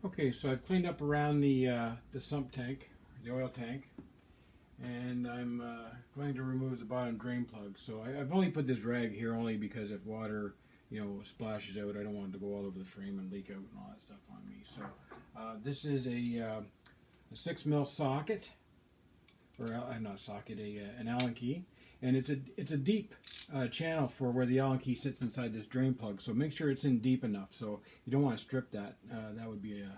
Okay, so I've cleaned up around the sump tank, the oil tank, and I'm going to remove the bottom drain plug. So I've only put this rag here only because if water, splashes out, I don't want it to go all over the frame and leak out and all that stuff on me. So this is a 6 mil socket, or not socket, an Allen key, and it's a deep channel for where the Allen key sits inside this drain plug. So make sure it's in deep enough. So you don't want to strip that. That would be a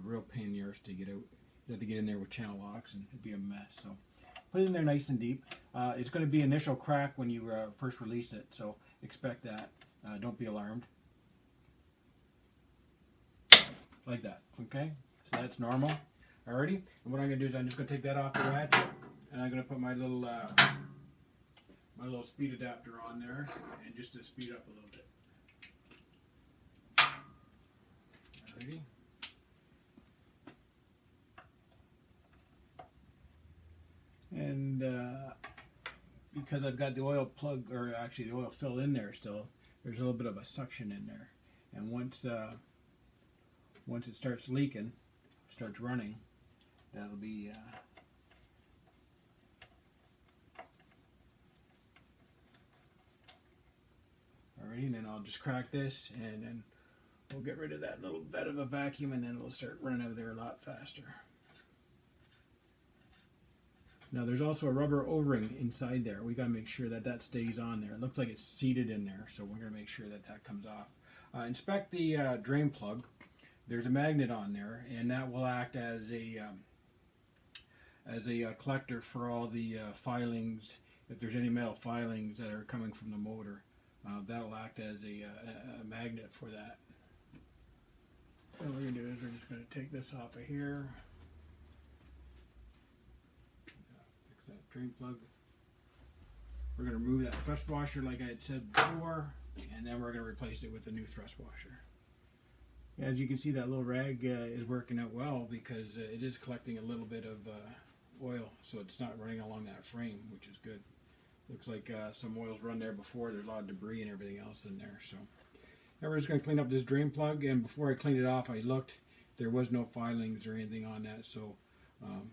real pain in the arse to get out. You have to get in there with channel locks, and it'd be a mess. So put it in there nice and deep. It's going to be initial crack when you first release it, so expect that. Don't be alarmed. Like that, okay? So that's normal. Alrighty, and what I'm going to do is I'm just going to take that off the ratchet, and I'm going to put my little speed adapter on there, and just to speed up a little bit. Alrighty. And because I've got the oil plug, or actually the oil fill in there still, there's a little bit of a suction in there. And once it starts leaking, starts running, that'll be alrighty. And then I'll just crack this, and then we'll get rid of that little bit of a vacuum, and then it'll start running out of there a lot faster. Now there's also a rubber O-ring inside there. We got to make sure that that stays on there. It looks like it's seated in there, so we're going to make sure that that comes off. Inspect the drain plug. There's a magnet on there, and that will act as a collector for all the filings. If there's any metal filings that are coming from the motor, that'll act as a magnet for that. So what we're going to do is we're just going to take this off of here. That drain plug. We're going to remove that thrust washer like I had said before, and then we're going to replace it with a new thrust washer. As you can see, that little rag is working out well because it is collecting a little bit of oil, so it's not running along that frame, which is good. Looks like some oil's run there before. There's a lot of debris and everything else in there. So now we're just going to clean up this drain plug, and before I cleaned it off, I looked. There was no filings or anything on that, so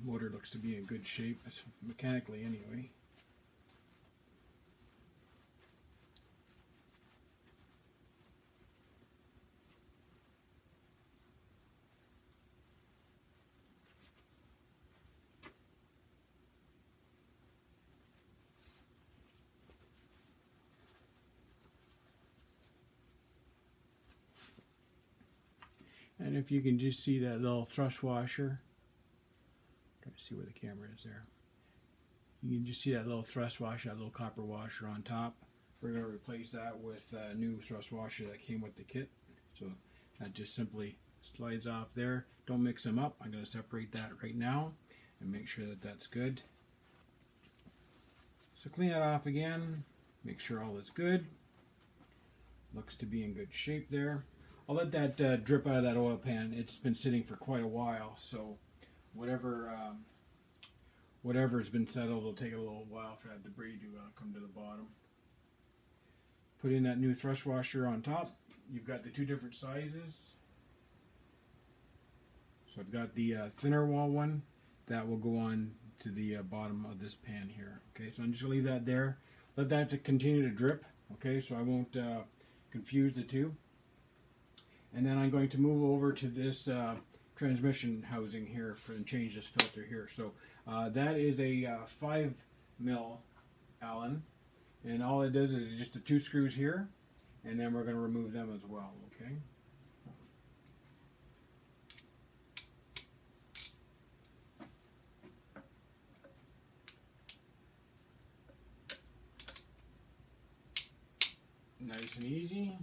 motor looks to be in good shape, mechanically anyway. And if you can just see that little thrust washer, try to see where the camera is there. You can just see that little thrust washer, that little copper washer on top. We're going to replace that with a new thrust washer that came with the kit. So that just simply slides off there. Don't mix them up. I'm going to separate that right now and make sure that that's good. So clean that off again. Make sure all is good. Looks to be in good shape there. I'll let that drip out of that oil pan. It's been sitting for quite a while, so whatever's been settled will take a little while for that debris to come to the bottom. Put in that new thrust washer on top. You've got the two different sizes. So I've got the thinner wall one that will go on to the bottom of this pan here. Okay, so I'm just going to leave that there. Let that continue to drip. Okay, so I won't confuse the two. And then I'm going to move over to this transmission housing here and change this filter here. So that is a 5 mil Allen, and all it does is just the 2 screws here, and then we're going to remove them as well. Okay. Nice and easy.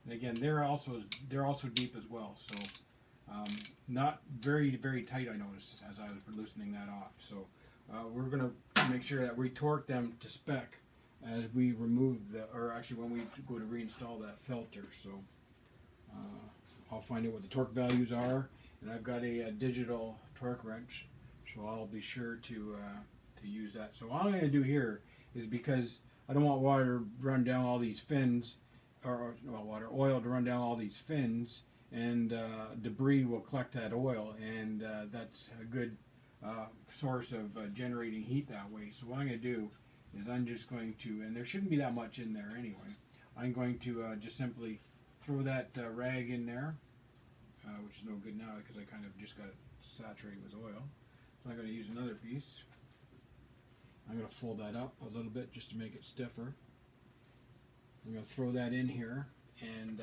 And again, they're also deep as well, so not very tight. I noticed as I was loosening that off. So we're going to make sure that we torque them to spec as we remove or actually when we go to reinstall that filter. So I'll find out what the torque values are, and I've got a digital torque wrench, so I'll be sure to use that. So all I'm going to do here is because I don't want water to run down all these fins, or well, oil to run down all these fins, and debris will collect that oil, and that's a good source of generating heat that way. So what I'm going to do is I'm just going to, and there shouldn't be that much in there anyway, I'm going to just simply throw that rag in there, which is no good now because I kind of just got it saturated with oil. So I'm going to use another piece. I'm going to fold that up a little bit just to make it stiffer. I'm going to throw that in here, and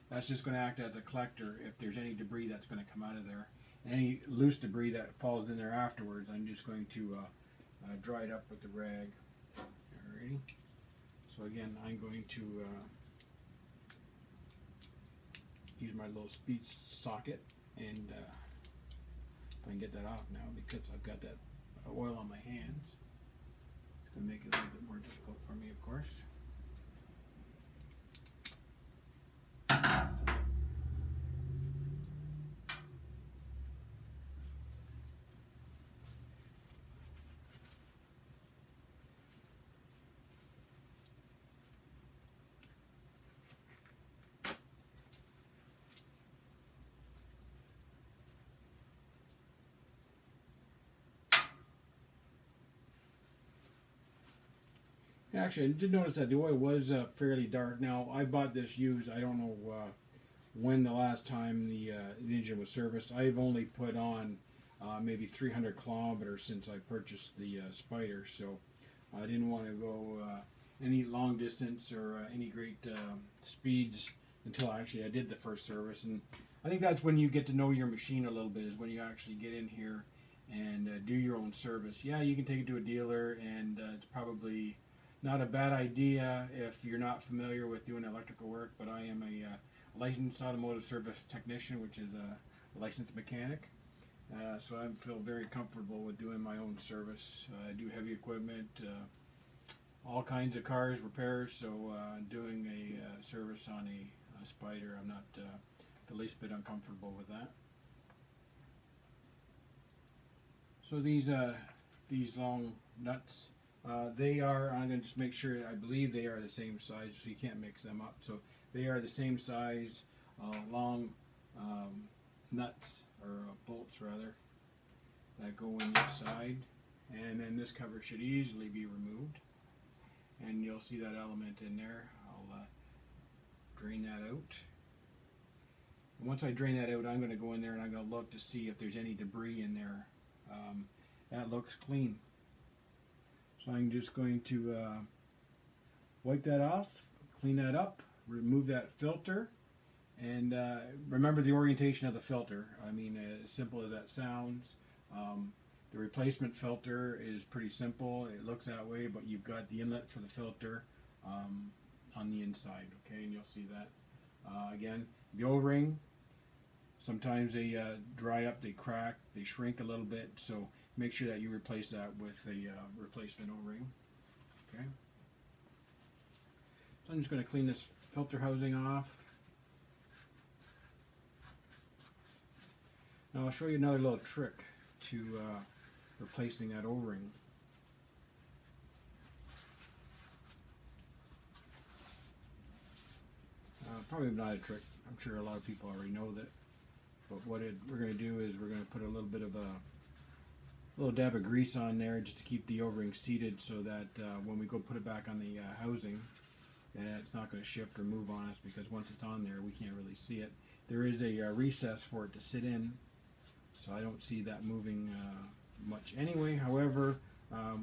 that's just going to act as a collector if there's any debris that's going to come out of there. Any loose debris that falls in there afterwards, I'm just going to dry it up with the rag. Alrighty. So again, I'm going to use my little speed socket, and if I can get that off now because I've got that oil on my hands. It's going to make it a little bit more difficult for me, of course. Actually, I did notice that the oil was fairly dark. Now, I bought this used. I don't know when the last time the engine was serviced. I've only put on maybe 300 kilometers since I purchased the Spyder, so I didn't want to go any long distance or any great speeds until I did the first service. And I think that's when you get to know your machine a little bit, is when you actually get in here and do your own service. Yeah, you can take it to a dealer, and it's probably not a bad idea if you're not familiar with doing electrical work, but I am a licensed automotive service technician, which is a licensed mechanic. So I feel very comfortable with doing my own service. I do heavy equipment, all kinds of cars, repairs, so doing a service on a Spyder, I'm not the least bit uncomfortable with that. So these long nuts, they are, I'm going to just make sure, I believe they are the same size, so you can't mix them up. So they are the same size, long nuts, or bolts rather, that go in each side. And then this cover should easily be removed. And you'll see that element in there. I'll drain that out. And once I drain that out, I'm going to go in there and I'm going to look to see if there's any debris in there. That looks clean. So I'm just going to wipe that off, clean that up, remove that filter, and remember the orientation of the filter. I mean, as simple as that sounds, the replacement filter is pretty simple. It looks that way, but you've got the inlet for the filter on the inside, okay, and you'll see that. Again, the O-ring, sometimes they dry up, they crack, they shrink a little bit, so make sure that you replace that with a replacement O-ring. Okay. So I'm just going to clean this filter housing off. Now I'll show you another little trick to replacing that O-ring. Probably not a trick. I'm sure a lot of people already know that. But what we're going to do is we're going to put a little bit of a little dab of grease on there just to keep the O-ring seated, so that when we go put it back on the housing, it's not going to shift or move on us, because once it's on there we can't really see it. There is a recess for it to sit in, so I don't see that moving much anyway. However,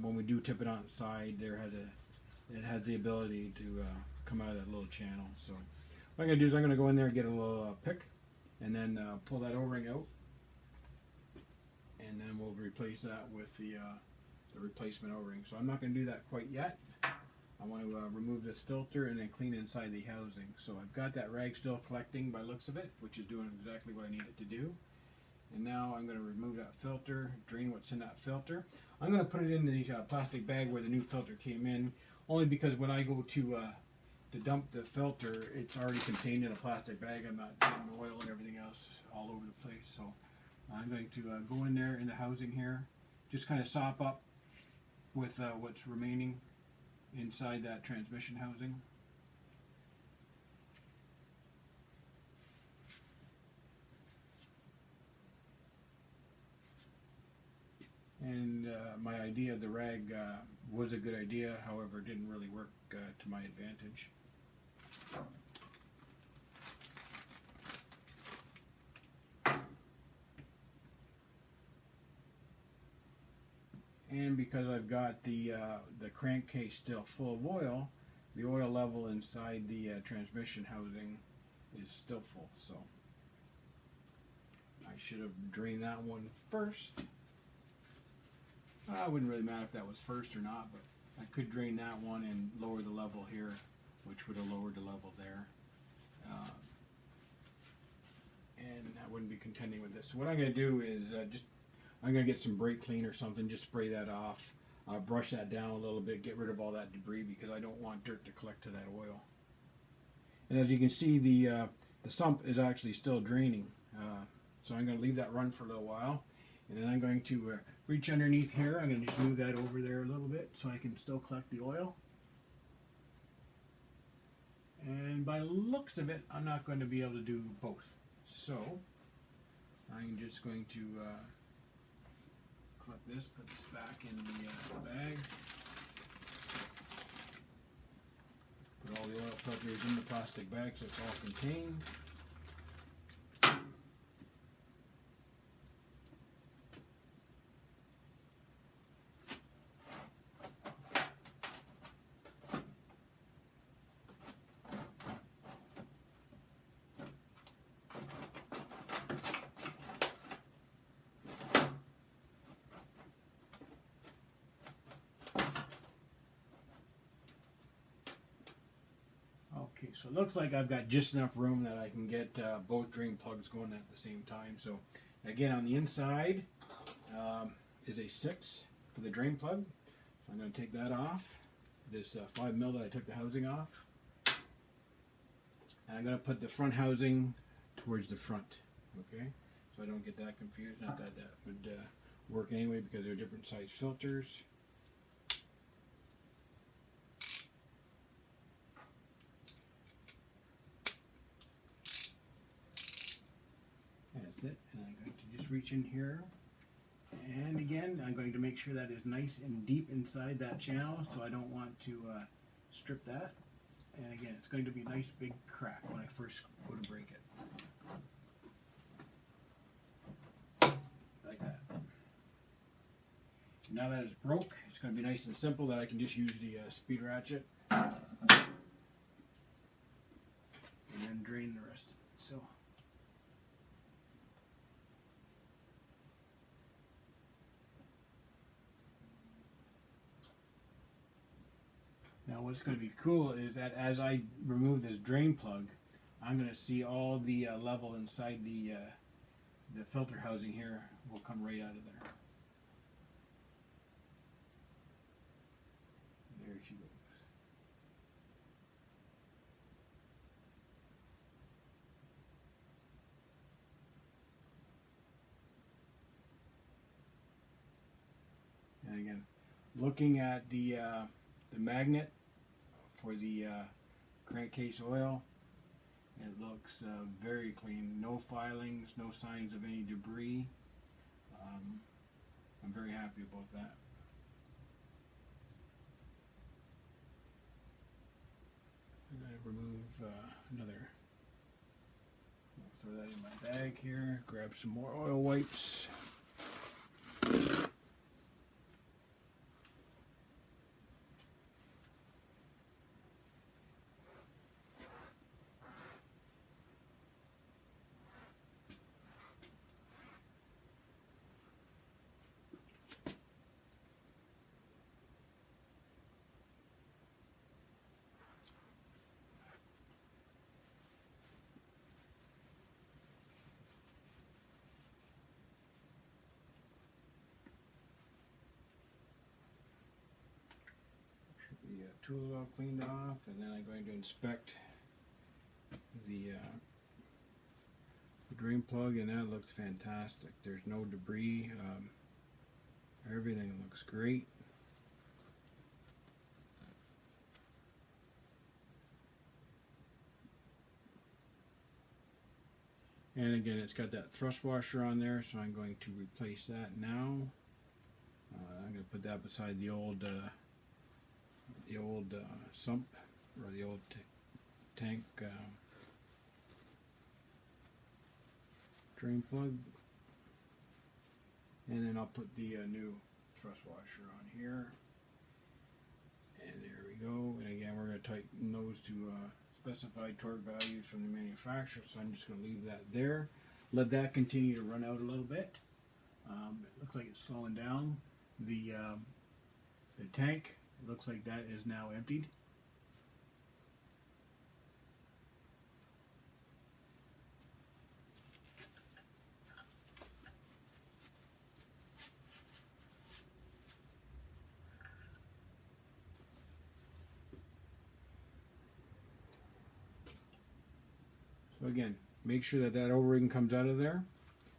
when we do tip it on its side, it has the ability to come out of that little channel. So what I'm going to do is I'm going to go in there and get a little pick, and then pull that O-ring out, and then we'll replace that with the replacement O-ring. So I'm not going to do that quite yet. I want to remove this filter and then clean inside the housing. So I've got that rag still collecting by looks of it, which is doing exactly what I need it to do. And now I'm going to remove that filter, drain what's in that filter. I'm going to put it in the plastic bag where the new filter came in, only because when I go to dump the filter, it's already contained in a plastic bag. I'm not getting oil and everything else all over the place. So I'm going to go in there in the housing here, just kind of sop up with what's remaining inside that transmission housing. And my idea of the rag was a good idea, however, it didn't really work to my advantage. And because I've got the crankcase still full of oil, the oil level inside the transmission housing is still full. So I should have drained that one first. It wouldn't really matter if that was first or not, but I could drain that one and lower the level here, which would have lowered the level there. And I wouldn't be contending with this. So what I'm going to do is I'm going to get some brake clean or something, just spray that off, brush that down a little bit, get rid of all that debris because I don't want dirt to collect to that oil. And as you can see, the sump is actually still draining. So I'm going to leave that run for a little while. And then I'm going to reach underneath here. I'm going to just move that over there a little bit so I can still collect the oil. And by the looks of it, I'm not going to be able to do both. So I'm just going to collect this, put this back in the bag. Put all the oil filters in the plastic bag so it's all contained. Okay, so it looks like I've got just enough room that I can get both drain plugs going at the same time. So again, on the inside is a 6 for the drain plug. So I'm going to take that off. This 5mm that I took the housing off. And I'm going to put the front housing towards the front. Okay, so I don't get that confused. Not that that would work anyway because they're different size filters. That's it, and I'm going to just reach in here, and again I'm going to make sure that is nice and deep inside that channel, so I don't want to strip that. And again, it's going to be a nice big crack when I first go to break it, like that. Now that it's broke, it's going to be nice and simple that I can just use the speed ratchet and then drain the rest of it. So. Now what's going to be cool is that as I remove this drain plug, I'm going to see all the level inside the filter housing here will come right out of there. There she goes. And again, looking at the magnet for the crankcase oil, it looks very clean. No filings, no signs of any debris. I'm very happy about that. I'm going to remove another. I'll throw that in my bag here. Grab some more oil wipes. The tool all cleaned off, and then I'm going to inspect the drain plug, and that looks fantastic. There's no debris. Everything looks great. And again, it's got that thrust washer on there, so I'm going to replace that now. I'm going to put that beside the old sump, or the old tank drain plug, and then I'll put the new thrust washer on here, and there we go. And again, we're going to tighten those to specified torque values from the manufacturer, so I'm just going to leave that there, let that continue to run out a little bit. It looks like it's slowing down. The tank, it looks like that is now emptied. So again, make sure that that O-ring comes out of there.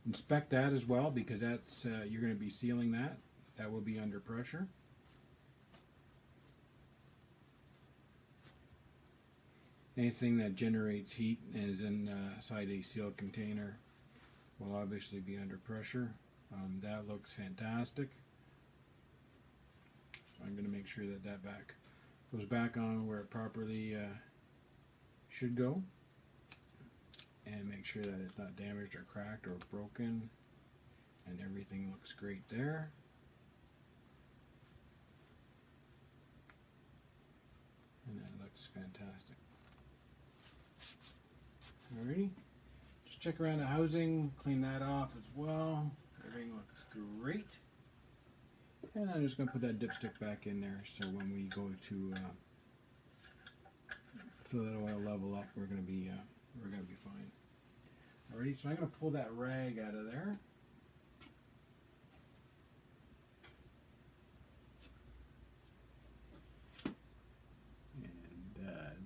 Inspect that as well, because that's you're going to be sealing that. That will be under pressure. Anything that generates heat and is inside a sealed container will obviously be under pressure. That looks fantastic. So I'm going to make sure that that goes back on where it properly should go. And make sure that it's not damaged or cracked or broken. And everything looks great there. And that looks fantastic. Alrighty. Just check around the housing, clean that off as well. Everything looks great. And I'm just going to put that dipstick back in there, so when we go to fill that oil level up, we're going to be fine. Alrighty, so I'm going to pull that rag out of there. And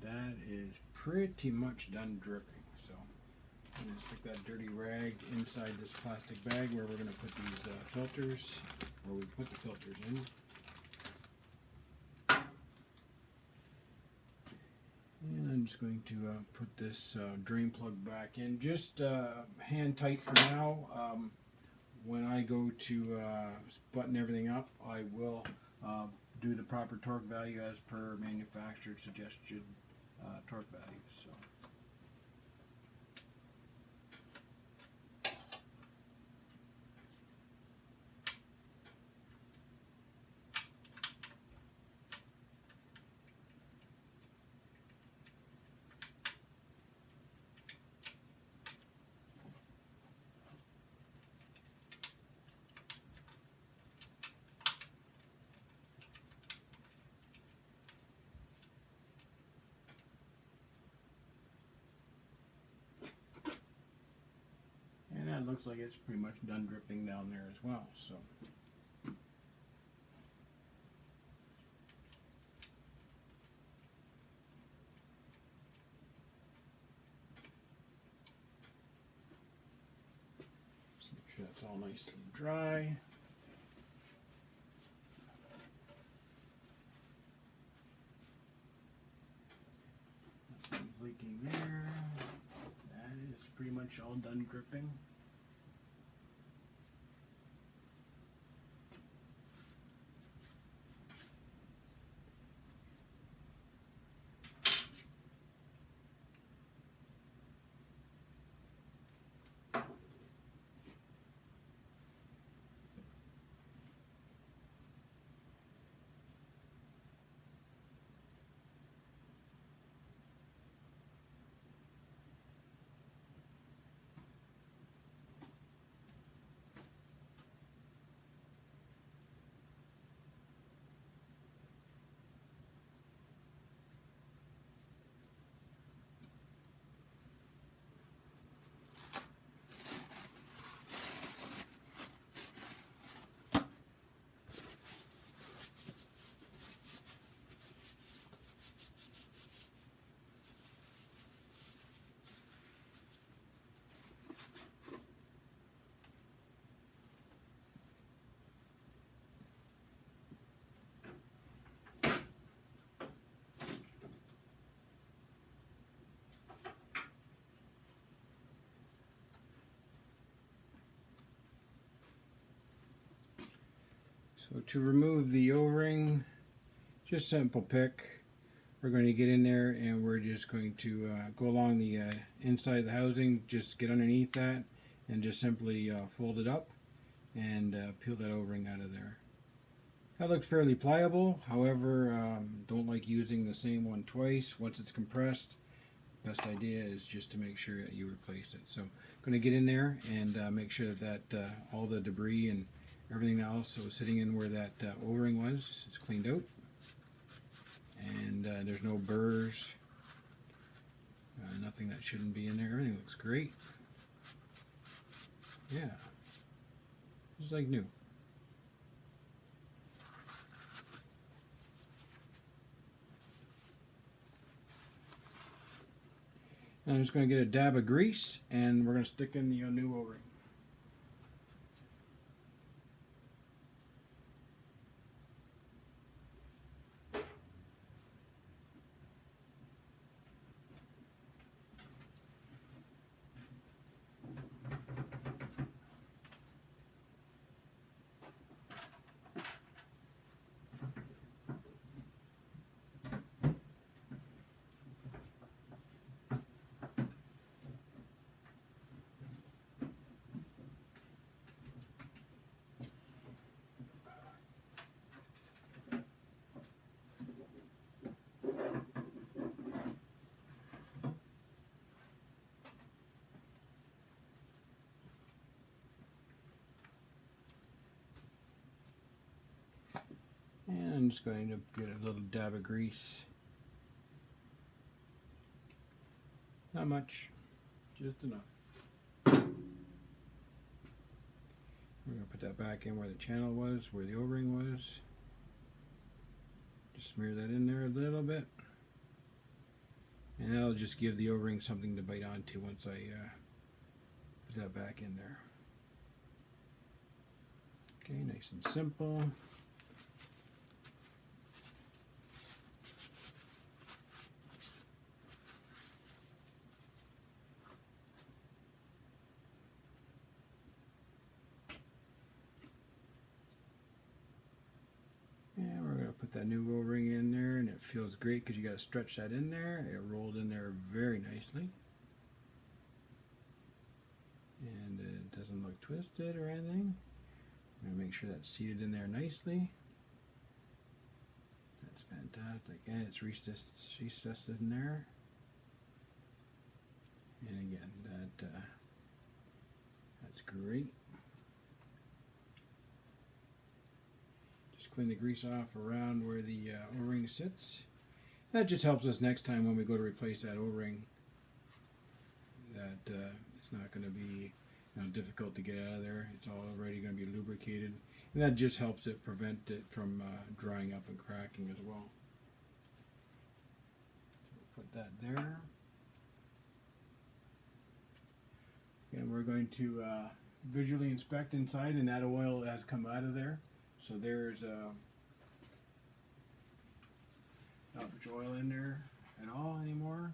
that is pretty much done dripping. So I'm going to stick that dirty rag inside this plastic bag where we're going to put these filters, where we put the filters in. And I'm just going to put this drain plug back in, just hand tight for now. When I go to button everything up, I will do the proper torque value as per manufacturer suggested torque values. So. It looks like it's pretty much done dripping down there as well. So just make sure that's all nicely dry. Nothing's leaking there. That is pretty much all done dripping. So to remove the O-ring, just simple pick. We're going to get in there and we're just going to go along the inside of the housing, just get underneath that and just simply fold it up and peel that O-ring out of there. That looks fairly pliable, however, don't like using the same one twice. Once it's compressed, best idea is just to make sure that you replace it. So I'm going to get in there and make sure that all the debris and everything else that was sitting in where that O-ring was is cleaned out. And there's no burrs, nothing that shouldn't be in there. Everything looks great. Yeah, just like new. And I'm just going to get a dab of grease and we're going to stick in the new O-ring. And I'm just going to get a little dab of grease. Not much, just enough. We're going to put that back in where the channel was, where the O-ring was. Just smear that in there a little bit. And that'll just give the O-ring something to bite onto once I put that back in there. Okay, nice and simple. Put that new O-ring in there and it feels great because you got to stretch that in there. It rolled in there very nicely. And it doesn't look twisted or anything. I'm going to make sure that's seated in there nicely. That's fantastic. And it's recessed in there. And again, that's great. Clean the grease off around where the O-ring sits. That just helps us next time when we go to replace that O-ring. That it's not going to be difficult to get out of there. It's already going to be lubricated, and that just helps it prevent it from drying up and cracking as well. So put that there. And we're going to visually inspect inside, and that oil has come out of there. So there's not much oil in there at all anymore.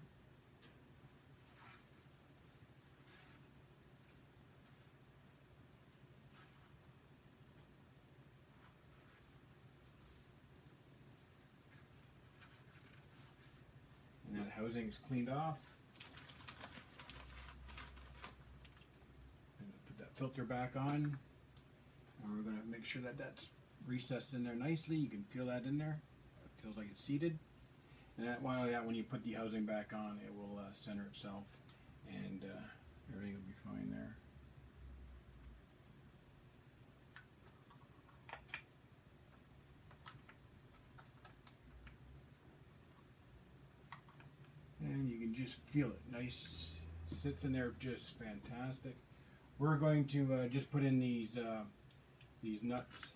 And that housing's cleaned off. And put that filter back on. And we're going to make sure that that's recessed in there nicely. You can feel that in there. It feels like it's seated. And that, when you put the housing back on, it will center itself and everything will be fine there. And you can just feel it. Nice. Sits in there just fantastic. We're going to just put in these nuts,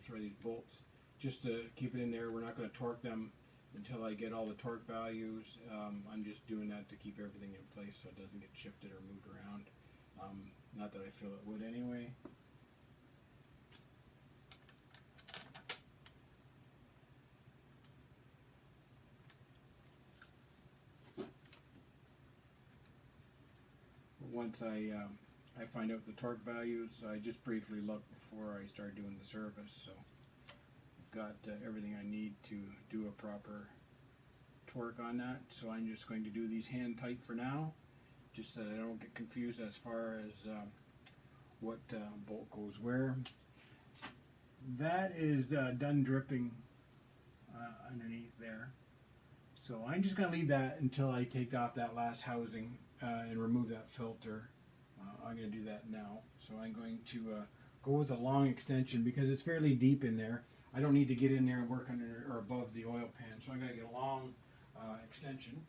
these bolts, just to keep it in there. We're not going to torque them until I get all the torque values. I'm just doing that to keep everything in place so it doesn't get shifted or moved around. Not that I feel it would anyway. Once I find out the torque values, I just briefly look before I start doing the service. So got everything I need to do a proper torque on that. So I'm just going to do these hand tight for now, just so that I don't get confused as far as what bolt goes where. That is done dripping underneath there. So I'm just going to leave that until I take off that last housing and remove that filter. I'm going to do that now. So I'm going to go with a long extension because it's fairly deep in there. I don't need to get in there and work under or above the oil pan. So I'm going to get a long extension.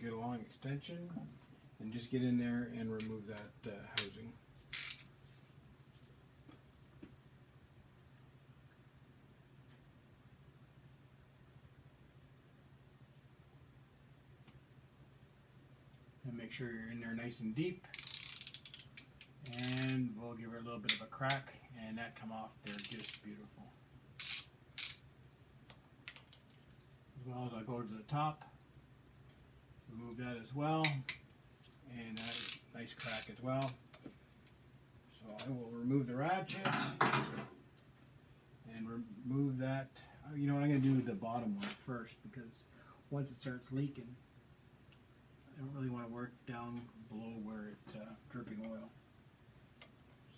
Get a long extension and just get in there and remove that housing. And make sure you're in there nice and deep, and we'll give her a little bit of a crack, and that come off there just beautiful. As well as I go to the top, remove that as well, and that is a nice crack as well. So I will remove the ratchet and remove that. You know what, I'm going to do the bottom one first, because once it starts leaking, I don't really want to work down below where it's dripping oil.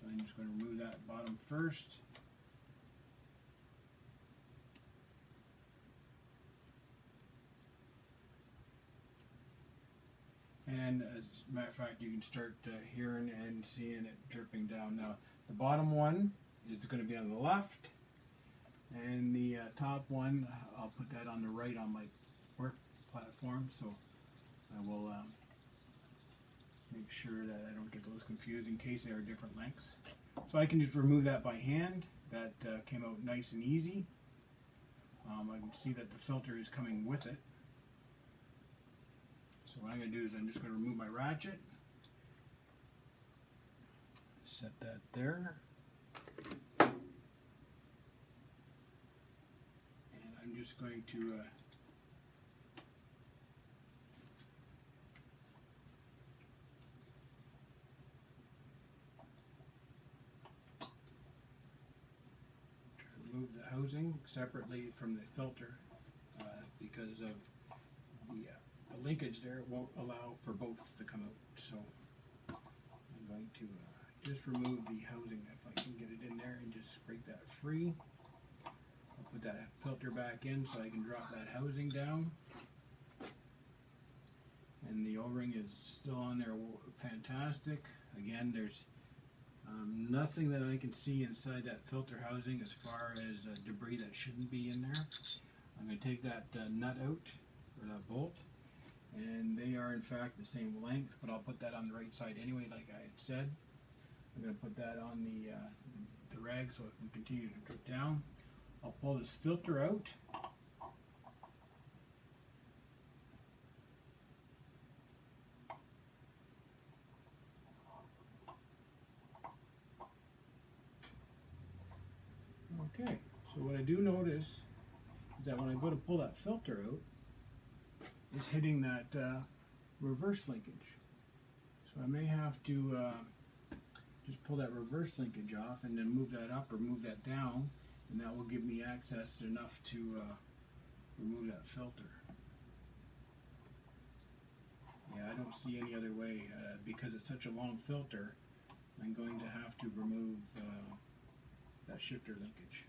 So I'm just going to remove that bottom first. And as a matter of fact, you can start hearing and seeing it dripping down. Now, the bottom one is going to be on the left, and the top one, I'll put that on the right on my work platform. So I will make sure that I don't get those confused in case they are different lengths. So I can just remove that by hand. That came out nice and easy. I can see that the filter is coming with it. So what I'm going to do is I'm just going to remove my ratchet, set that there, and I'm just going to remove the housing separately from the filter because of the linkage there. It won't allow for both to come out. So I'm going to just remove the housing if I can get it in there and just break that free. I'll put that filter back in so I can drop that housing down. And the O-ring is still on there, fantastic. Again, there's nothing that I can see inside that filter housing as far as debris that shouldn't be in there. I'm going to take that nut out, or that bolt, and they are in fact the same length, but I'll put that on the right side anyway, like I had said. I'm going to put that on the rag so it can continue to drip down. I'll pull this filter out. Okay, so what I do notice is that when I go to pull that filter out, it's hitting that reverse linkage. So I may have to just pull that reverse linkage off and then move that up or move that down, and that will give me access enough to remove that filter. Yeah, I don't see any other way because it's such a long filter. I'm going to have to remove that shifter linkage.